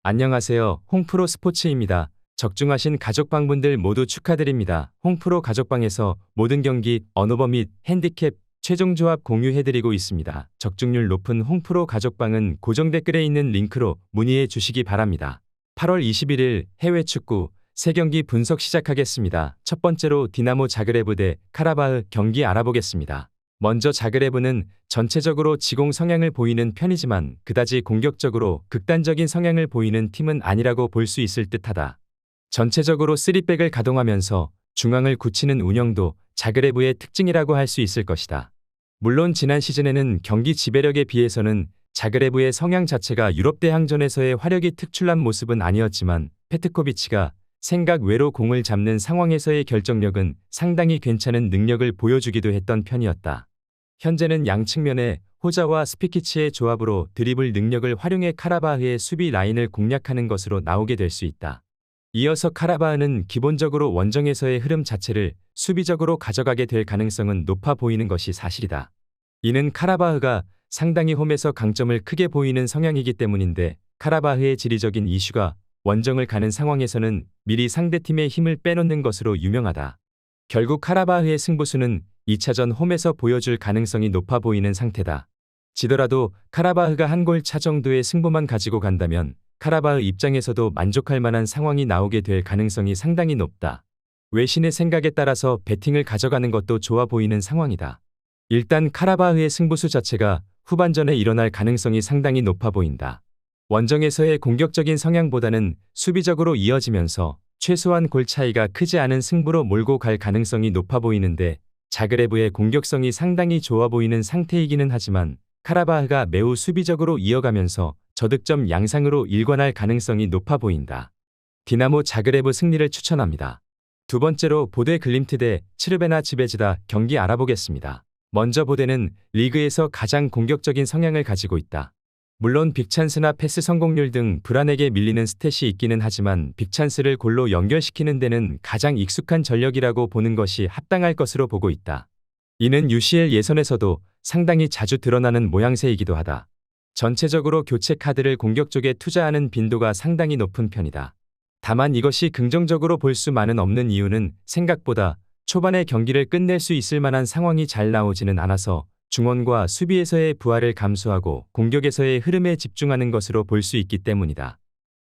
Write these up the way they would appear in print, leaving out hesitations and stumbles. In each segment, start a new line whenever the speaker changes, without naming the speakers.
안녕하세요. 홍프로 스포츠입니다. 적중하신 가족방분들 모두 축하드립니다. 홍프로 가족방에서 모든 경기, 언오버 및 핸디캡, 최종 조합 공유해드리고 있습니다. 적중률 높은 홍프로 가족방은 고정 댓글에 있는 링크로 문의해 주시기 바랍니다. 8월 21일 해외 축구 3경기 분석 시작하겠습니다. 첫 번째로 디나모 자그레브 대 카라바흐 경기 알아보겠습니다. 먼저 자그레브는 전체적으로 지공 성향을 보이는 편이지만 그다지 공격적으로 극단적인 성향을 보이는 팀은 아니라고 볼 수 있을 듯하다. 전체적으로 3백을 가동하면서 중앙을 굳히는 운영도 자그레브의 특징이라고 할 수 있을 것이다. 물론 지난 시즌에는 경기 지배력에 비해서는 자그레브의 성향 자체가 유럽 대항전에서의 화력이 특출난 모습은 아니었지만 페트코비치가 생각 외로 공을 잡는 상황에서의 결정력은 상당히 괜찮은 능력을 보여주기도 했던 편이었다. 현재는 양 측면에 호자와 스피키치의 조합으로 드리블 능력을 활용해 카라바흐의 수비 라인을 공략하는 것으로 나오게 될 수 있다. 이어서 카라바흐는 기본적으로 원정에서의 흐름 자체를 수비적으로 가져가게 될 가능성은 높아 보이는 것이 사실이다. 이는 카라바흐가 상당히 홈에서 강점을 크게 보이는 성향이기 때문인데 카라바흐의 지리적인 이슈가 원정을 가는 상황에서는 미리 상대팀의 힘을 빼놓는 것으로 유명하다. 결국 카라바흐의 승부수는 2차전 홈에서 보여줄 가능성이 높아 보이는 상태다. 지더라도 카라바흐가 한 골 차 정도의 승부만 가지고 간다면 카라바흐 입장에서도 만족할 만한 상황이 나오게 될 가능성이 상당히 높다. 외신의 생각에 따라서 배팅을 가져가는 것도 좋아 보이는 상황이다. 일단 카라바흐의 승부수 자체가 후반전에 일어날 가능성이 상당히 높아 보인다. 원정에서의 공격적인 성향보다는 수비적으로 이어지면서 최소한 골 차이가 크지 않은 승부로 몰고 갈 가능성이 높아 보이는데 자그레브의 공격성이 상당히 좋아 보이는 상태이기는 하지만 카라바흐가 매우 수비적으로 이어가면서 저득점 양상으로 일관할 가능성이 높아 보인다. 디나모 자그레브 승리를 추천합니다. 두 번째로 보데 글림트 대 츠르베나 츠베즈다 경기 알아보겠습니다. 먼저 보데는 리그에서 가장 공격적인 성향을 가지고 있다. 물론 빅찬스나 패스 성공률 등 불안에게 밀리는 스탯이 있기는 하지만 빅찬스를 골로 연결시키는 데는 가장 익숙한 전력이라고 보는 것이 합당할 것으로 보고 있다. 이는 UCL 예선에서도 상당히 자주 드러나는 모양새이기도 하다. 전체적으로 교체 카드를 공격 쪽에 투자하는 빈도가 상당히 높은 편이다. 다만 이것이 긍정적으로 볼 수만은 없는 이유는 생각보다 초반에 경기를 끝낼 수 있을 만한 상황이 잘 나오지는 않아서 중원과 수비에서의 부하를 감수하고 공격에서의 흐름에 집중하는 것으로 볼 수 있기 때문이다.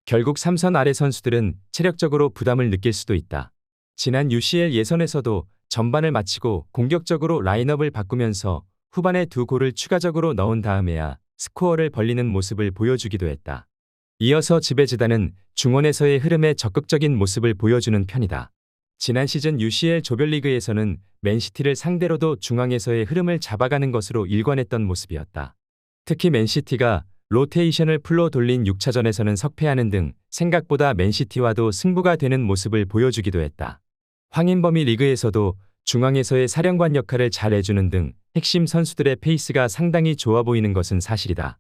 결국 3선 아래 선수들은 체력적으로 부담을 느낄 수도 있다. 지난 UCL 예선에서도 전반을 마치고 공격적으로 라인업을 바꾸면서 후반에 2골을 추가적으로 넣은 다음에야 스코어를 벌리는 모습을 보여주기도 했다. 이어서 지베즈다는 중원에서의 흐름에 적극적인 모습을 보여주는 편이다. 지난 시즌 UCL 조별리그에서는 맨시티를 상대로도 중앙에서의 흐름을 잡아가는 것으로 일관했던 모습이었다. 특히 맨시티가 로테이션을 풀로 돌린 6차전에서는 석패하는 등 생각보다 맨시티와도 승부가 되는 모습을 보여주기도 했다. 황인범이 리그에서도 중앙에서의 사령관 역할을 잘 해주는 등 핵심 선수들의 페이스가 상당히 좋아 보이는 것은 사실이다.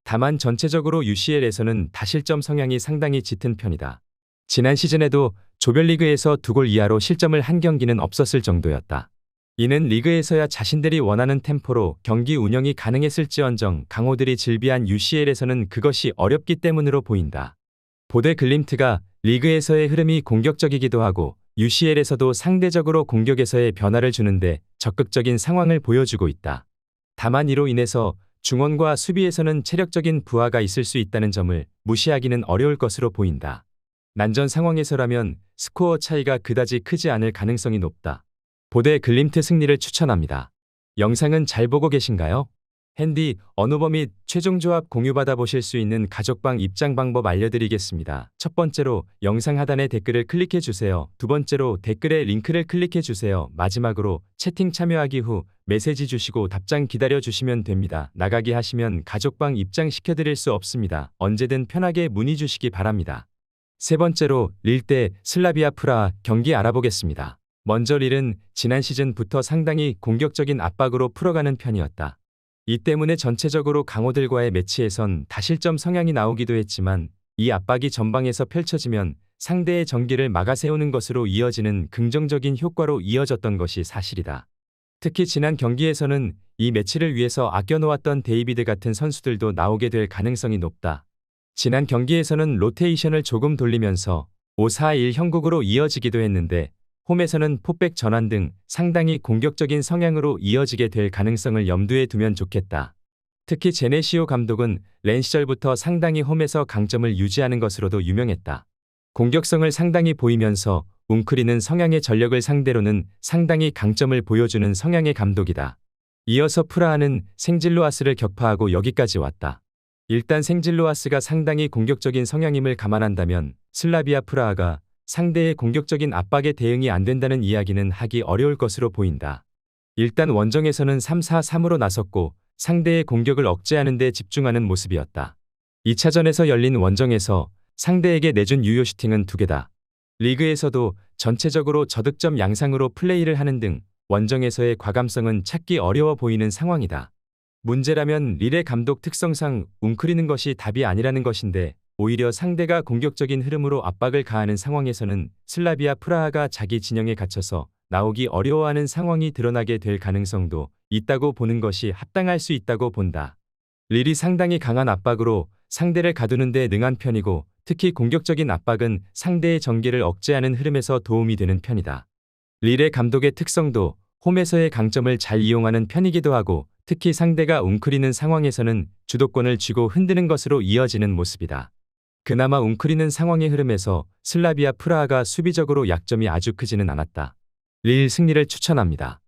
다만 전체적으로 UCL에서는 다실점 성향이 상당히 짙은 편이다. 지난 시즌에도 조별리그에서 2골 이하로 실점을 한 경기는 없었을 정도였다. 이는 리그에서야 자신들이 원하는 템포로 경기 운영이 가능했을지언정 강호들이 즐비한 UCL에서는 그것이 어렵기 때문으로 보인다. 보데 글림트가 리그에서의 흐름이 공격적이기도 하고 UCL에서도 상대적으로 공격에서의 변화를 주는데 적극적인 상황을 보여주고 있다. 다만 이로 인해서 중원과 수비에서는 체력적인 부하가 있을 수 있다는 점을 무시하기는 어려울 것으로 보인다. 난전 상황에서라면 스코어 차이가 그다지 크지 않을 가능성이 높다. 보데 글림트 승리를 추천합니다. 영상은 잘 보고 계신가요? 핸디, 언오버 및 최종 조합 공유받아 보실 수 있는 가족방 입장 방법 알려드리겠습니다. 첫 번째로 영상 하단에 댓글을 클릭해 주세요. 두 번째로 댓글에 링크를 클릭해 주세요. 마지막으로 채팅 참여하기 후 메시지 주시고 답장 기다려 주시면 됩니다. 나가기 하시면 가족방 입장 시켜드릴 수 없습니다. 언제든 편하게 문의 주시기 바랍니다. 세 번째로 릴 대 슬라비아 프라하 경기 알아보겠습니다. 먼저 릴은 지난 시즌부터 상당히 공격적인 압박으로 풀어가는 편이었다. 이 때문에 전체적으로 강호들과의 매치에선 다실점 성향이 나오기도 했지만 이 압박이 전방에서 펼쳐지면 상대의 전기를 막아세우는 것으로 이어지는 긍정적인 효과로 이어졌던 것이 사실이다. 특히 지난 경기에서는 이 매치를 위해서 아껴놓았던 데이비드 같은 선수들도 나오게 될 가능성이 높다. 지난 경기에서는 로테이션을 조금 돌리면서 5-4-1 형국으로 이어지기도 했는데 홈에서는 포백 전환 등 상당히 공격적인 성향으로 이어지게 될 가능성을 염두에 두면 좋겠다. 특히 제네시오 감독은 렌 시절부터 상당히 홈에서 강점을 유지하는 것으로도 유명했다. 공격성을 상당히 보이면서 웅크리는 성향의 전력을 상대로는 상당히 강점을 보여주는 성향의 감독이다. 이어서 프라하는 생질로아스를 격파하고 여기까지 왔다. 일단 생질로아스가 상당히 공격적인 성향임을 감안한다면 슬라비아 프라하가 상대의 공격적인 압박에 대응이 안 된다는 이야기는 하기 어려울 것으로 보인다. 일단 원정에서는 3-4-3으로 나섰고 상대의 공격을 억제하는 데 집중하는 모습이었다. 2차전에서 열린 원정에서 상대에게 내준 유효 슈팅은 2개다. 리그에서도 전체적으로 저득점 양상으로 플레이를 하는 등 원정에서의 과감성은 찾기 어려워 보이는 상황이다. 문제라면 릴의 감독 특성상 웅크리는 것이 답이 아니라는 것인데 오히려 상대가 공격적인 흐름으로 압박을 가하는 상황에서는 슬라비아 프라하가 자기 진영에 갇혀서 나오기 어려워하는 상황이 드러나게 될 가능성도 있다고 보는 것이 합당할 수 있다고 본다. 릴이 상당히 강한 압박으로 상대를 가두는 데 능한 편이고 특히 공격적인 압박은 상대의 전개를 억제하는 흐름에서 도움이 되는 편이다. 릴의 감독의 특성도 홈에서의 강점을 잘 이용하는 편이기도 하고 특히 상대가 웅크리는 상황에서는 주도권을 쥐고 흔드는 것으로 이어지는 모습이다. 그나마 웅크리는 상황의 흐름에서 슬라비아 프라하가 수비적으로 약점이 아주 크지는 않았다. 릴 승리를 추천합니다.